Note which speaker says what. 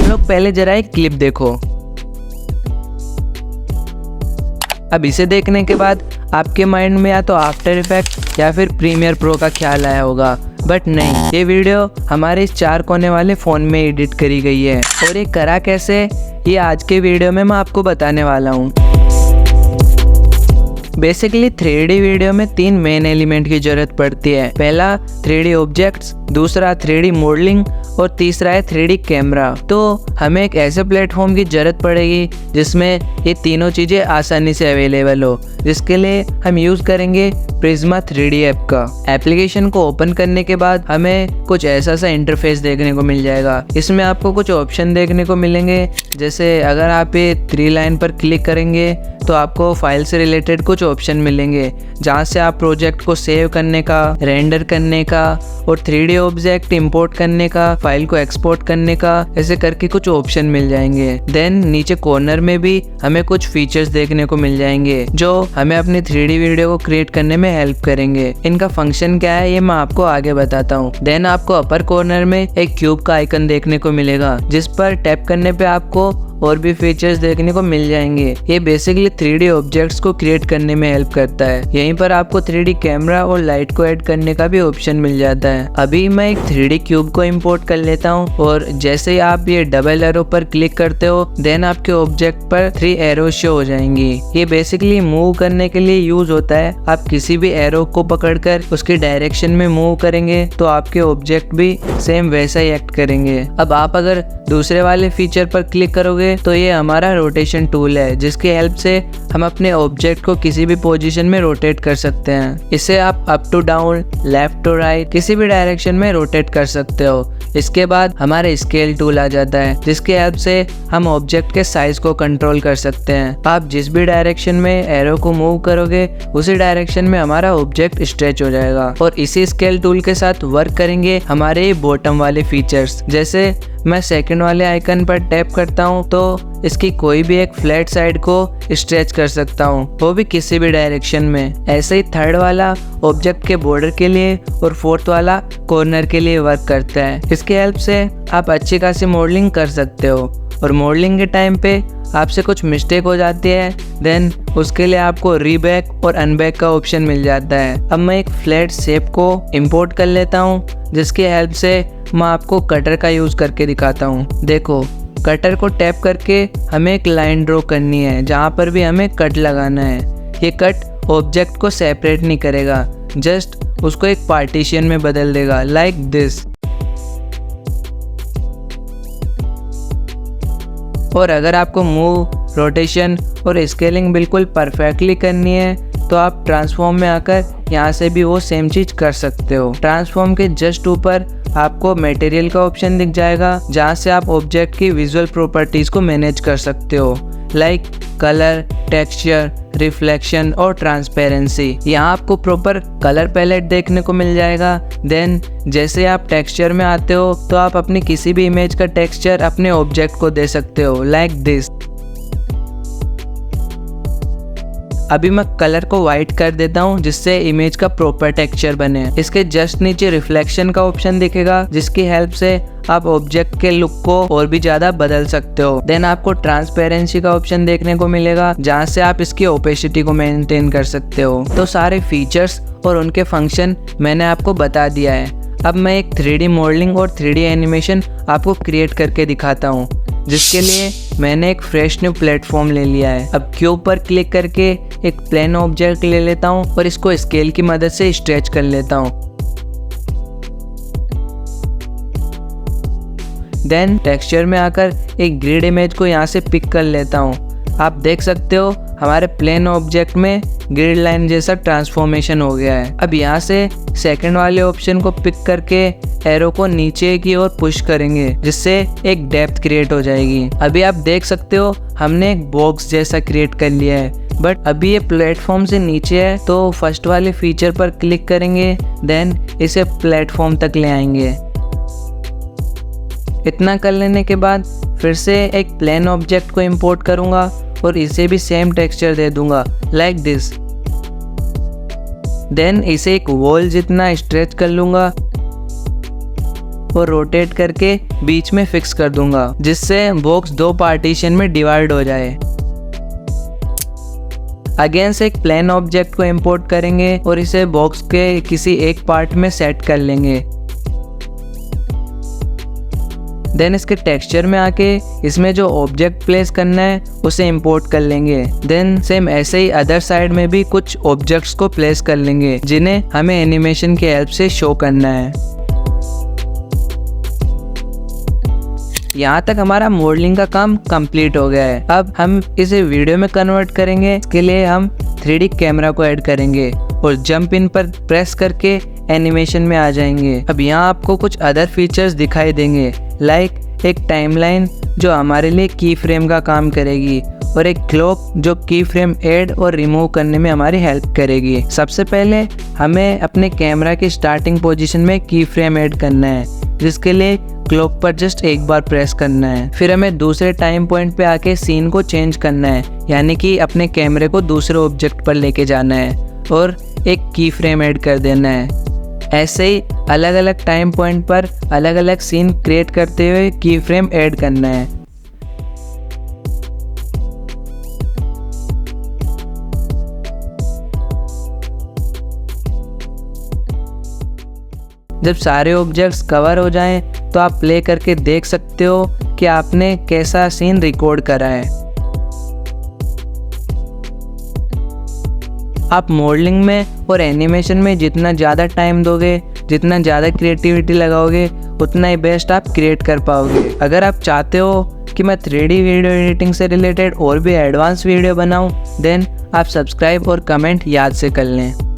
Speaker 1: लोग पहले जरा एक क्लिप देखो। अब इसे देखने के बाद आपके माइंड में या तो आफ्टर इफेक्ट या फिर प्रीमियर प्रो का ख्याल आया होगा, बट नहीं, ये वीडियो हमारे इस 4 कोने वाले फ़ोन में एडिट करी गई है। और ये करा कैसे, ये आज के वीडियो में मैं आपको बताने वाला हूँ। बेसिकली 3D वीडियो में 3 मेन एलिमेंट की जरूरत पड़ती है। पहला 3D ऑब्जेक्ट्स, दूसरा 3D मॉडलिंग और तीसरा है 3D कैमरा। तो हमें एक ऐसे प्लेटफॉर्म की जरूरत पड़ेगी जिसमें ये तीनों चीज़ें आसानी से अवेलेबल हो, जिसके लिए हम यूज़ करेंगे प्रिज्मा 3D ऐप का। एप्लीकेशन को ओपन करने के बाद हमें कुछ ऐसा सा इंटरफेस देखने को मिल जाएगा। इसमें आपको कुछ ऑप्शन देखने को मिलेंगे, जैसे अगर आप ये 3 लाइन पर क्लिक करेंगे तो आपको फाइल से रिलेटेड कुछ ऑप्शन मिलेंगे, जहाँ से आप प्रोजेक्ट को सेव करने का, रेंडर करने का और 3D ऑब्जेक्ट इंपोर्ट करने का, फाइल को एक्सपोर्ट करने का, ऐसे करके कुछ ऑप्शन मिल जाएंगे। देन नीचे कॉर्नर में भी हमें कुछ फीचर्स देखने को मिल जाएंगे जो हमें अपनी 3D वीडियो को क्रिएट करने में हेल्प करेंगे। इनका फंक्शन क्या है ये मैं आपको आगे बताता हूँ। देन आपको अपर कॉर्नर में एक क्यूब का आइकन देखने को मिलेगा, जिस पर टैप करने पे आपको और भी फीचर्स देखने को मिल जाएंगे। ये बेसिकली 3D ऑब्जेक्ट्स को क्रिएट करने में हेल्प करता है। यहीं पर आपको 3D कैमरा और लाइट को ऐड करने का भी ऑप्शन मिल जाता है। अभी मैं एक 3D क्यूब को इंपोर्ट कर लेता हूँ और जैसे ही आप ये डबल एरो पर क्लिक करते हो, देन आपके ऑब्जेक्ट पर 3 एरो शो हो जाएंगी। ये बेसिकली मूव करने के लिए यूज होता है। आप किसी भी एरो को पकड़कर उसकी डायरेक्शन में मूव करेंगे तो आपके ऑब्जेक्ट भी सेम वैसा ही एक्ट करेंगे। अब आप अगर दूसरे वाले फीचर पर क्लिक करोगे तो ये हमारा रोटेशन टूल है, जिसकी हेल्प से हम अपने ऑब्जेक्ट को किसी भी पोजीशन में रोटेट कर सकते हैं। इसे आप up to down, left to right, किसी भी डायरेक्शन में रोटेट कर सकते हो। इसके बाद हमारे स्केल टूल आ जाता है, जिसकी हेल्प से हम ऑब्जेक्ट के साइज को कंट्रोल कर सकते हैं। आप जिस भी डायरेक्शन में एरो को मूव करोगे उसी डायरेक्शन में हमारा ऑब्जेक्ट स्ट्रेच हो जाएगा। और इसी स्केल टूल के साथ वर्क करेंगे हमारे बॉटम वाले फीचर्स। जैसे मैं सेकंड वाले आइकन पर टैप करता हूँ तो इसकी कोई भी एक फ्लैट साइड को स्ट्रेच कर सकता हूँ, वो भी किसी भी डायरेक्शन में। ऐसे ही थर्ड वाला ऑब्जेक्ट के बॉर्डर के लिए और फोर्थ वाला कॉर्नर के लिए वर्क करता है। इसकी हेल्प से आप अच्छी खासी मॉडलिंग कर सकते हो। और मॉडलिंग के टाइम पे आपसे कुछ मिस्टेक हो जाती है, देन उसके लिए आपको रीबैक और अनबैक का ऑप्शन मिल जाता है। अब मैं एक फ्लैट शेप को इंपोर्ट कर लेता हूँ, जिसकी हेल्प से मैं आपको कटर का यूज़ करके दिखाता हूँ। देखो, कटर को टैप करके हमें एक लाइन ड्रॉ करनी है, जहाँ पर भी हमें कट लगाना है। ये कट ऑब्जेक्ट को सेपरेट नहीं करेगा, जस्ट उसको एक पार्टीशन में बदल देगा, लाइक दिस। और अगर आपको मूव, रोटेशन और स्केलिंग बिल्कुल परफेक्टली करनी है तो आप ट्रांसफॉर्म में आकर यहाँ से भी वो सेम चीज़ कर सकते हो। ट्रांसफॉर्म के जस्ट ऊपर आपको मटेरियल का ऑप्शन दिख जाएगा, जहाँ से आप ऑब्जेक्ट की विजुअल प्रॉपर्टीज़ को मैनेज कर सकते हो, लाइक कलर, टेक्सचर, रिफ्लेक्शन और ट्रांसपेरेंसी। यहाँ आपको प्रॉपर कलर पैलेट देखने को मिल जाएगा। देन जैसे आप टेक्सचर में आते हो तो आप अपनी किसी भी इमेज का टेक्सचर अपने ऑब्जेक्ट को दे सकते हो, लाइक दिस। अभी मैं कलर को वाइट कर देता हूँ, जिससे इमेज का प्रॉपर टेक्सचर बने। इसके जस्ट नीचे रिफ्लेक्शन का ऑप्शन दिखेगा, जिसकी हेल्प से आप ऑब्जेक्ट के लुक को और भी ज्यादा बदल सकते हो। देन आपको ट्रांसपेरेंसी का ऑप्शन देखने को मिलेगा, जहाँ से आप इसकी ओपेसिटी को मेंटेन कर सकते हो। तो सारे फीचर्स और उनके फंक्शन मैंने आपको बता दिया है। अब मैं एक 3D मॉडलिंग और 3D एनिमेशन आपको क्रिएट करके दिखाता हूँ, जिसके लिए मैंने एक फ्रेश न्यू प्लेटफॉर्म ले लिया है। अब क्यूब पर क्लिक करके एक प्लेन ऑब्जेक्ट ले लेता हूँ और इसको स्केल की मदद से स्ट्रेच कर लेता हूँ। देन टेक्सचर में आकर एक ग्रिड इमेज को यहाँ से पिक कर लेता हूँ। आप देख सकते हो हमारे प्लेन ऑब्जेक्ट में ग्रिड लाइन जैसा ट्रांसफॉर्मेशन हो गया है। अब यहाँ से सेकंड वाले ऑप्शन को पिक करके एरो को नीचे की ओर पुश करेंगे, जिससे एक डेप्थ क्रिएट हो जाएगी। अभी आप देख सकते हो हमने एक बॉक्स जैसा क्रिएट कर लिया है, बट अभी ये प्लेटफॉर्म से नीचे है, तो फर्स्ट वाले फीचर पर क्लिक करेंगे, देन इसे प्लेटफॉर्म तक ले आएंगे। इतना कर लेने के बाद फिर से एक प्लेन ऑब्जेक्ट को इंपोर्ट करूंगा और इसे भी सेम टेक्सचर दे दूंगा, लाइक दिस। देन इसे एक वॉल जितना स्ट्रेच कर लूंगा। और रोटेट करके बीच में फिक्स कर दूंगा, जिससे बॉक्स 2 पार्टीशन में डिवाइड हो जाए। अगेन से एक प्लेन ऑब्जेक्ट को इंपोर्ट करेंगे और इसे बॉक्स के किसी एक पार्ट में सेट कर लेंगे। देन इसके टेक्सचर में आके इसमें जो ऑब्जेक्ट प्लेस करना है उसे इंपोर्ट कर लेंगे। देन सेम ऐसे ही अदर साइड में भी कुछ ऑब्जेक्ट्स को प्लेस कर लेंगे जिन्हें हमें एनिमेशन की हेल्प से शो करना है। यहाँ तक हमारा मॉडलिंग का काम कंप्लीट हो गया है। अब हम इसे वीडियो में कन्वर्ट करेंगे। इसके लिए हम 3D कैमरा को ऐड करेंगे और जंप इन पर प्रेस करके एनिमेशन में आ जाएंगे। अब यहाँ आपको कुछ अदर फीचर्स दिखाई देंगे, लाइक एक टाइमलाइन जो हमारे लिए की फ्रेम का काम करेगी और एक क्लॉक जो की फ्रेम ऐड और रिमूव करने में हमारी हेल्प करेगी। सबसे पहले हमें अपने कैमरा की स्टार्टिंग पोजीशन में की फ्रेम ऐड करना है, जिसके लिए क्लॉक पर जस्ट एक बार प्रेस करना है। फिर हमें दूसरे टाइम पॉइंट पे आके सीन को चेंज करना है, यानी कि अपने कैमरे को दूसरे ऑब्जेक्ट पर लेके जाना है और एक की फ्रेम ऐड कर देना है। ऐसे ही अलग अलग टाइम पॉइंट पर अलग अलग सीन क्रिएट करते हुए की फ्रेम ऐड करना है। जब सारे ऑब्जेक्ट्स कवर हो जाएं, तो आप प्ले करके देख सकते हो कि आपने कैसा सीन रिकॉर्ड करा है। आप मॉडलिंग में और एनिमेशन में जितना ज़्यादा टाइम दोगे, जितना ज़्यादा क्रिएटिविटी लगाओगे, उतना ही बेस्ट आप क्रिएट कर पाओगे। अगर आप चाहते हो कि मैं 3D वीडियो एडिटिंग से रिलेटेड और भी एडवांस वीडियो बनाऊं, देन आप सब्सक्राइब और कमेंट याद से कर लें।